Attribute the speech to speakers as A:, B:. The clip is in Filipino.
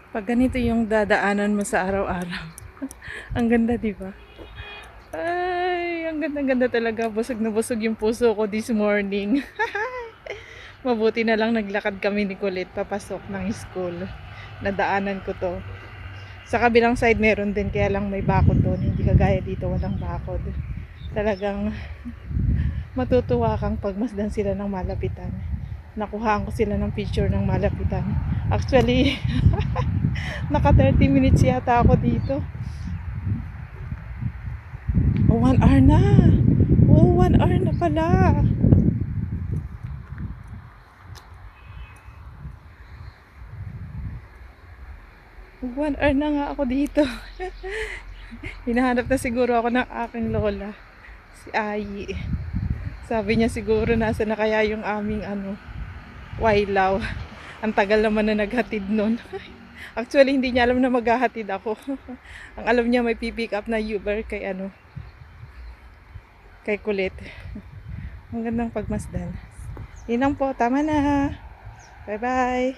A: Pag ganito yung dadaanan mo sa araw-araw. Ang ganda, di ba? Ay, ang ganda-ganda talaga. Busog na busog yung puso ko this morning. Mabuti na lang naglakad kami ni Kulit papasok ng school. Nadaanan ko to. Sa kabilang side meron din, kaya lang may bakod doon. Hindi kagaya dito, walang bakod. Talagang matutuwa kang pagmasdan sila ng malapitan. Nakuhaan ko sila ng picture ng malapitan. Actually, naka 30 minutes yata ako dito. Oh, 1 hour na. Oh, 1 hour na pala. 1 hour na nga ako dito. Hinahanap na siguro ako ng aking lola, si Ayi. Sabi niya siguro nasa na kaya yung aming Wailaw. Ang tagal naman na naghatid nun. Actually, hindi niya alam na maghahatid ako. Ang alam niya may pipick up na Uber kay Kulit. Ang gandang pagmasdan. Yun lang po, tama na. Bye bye.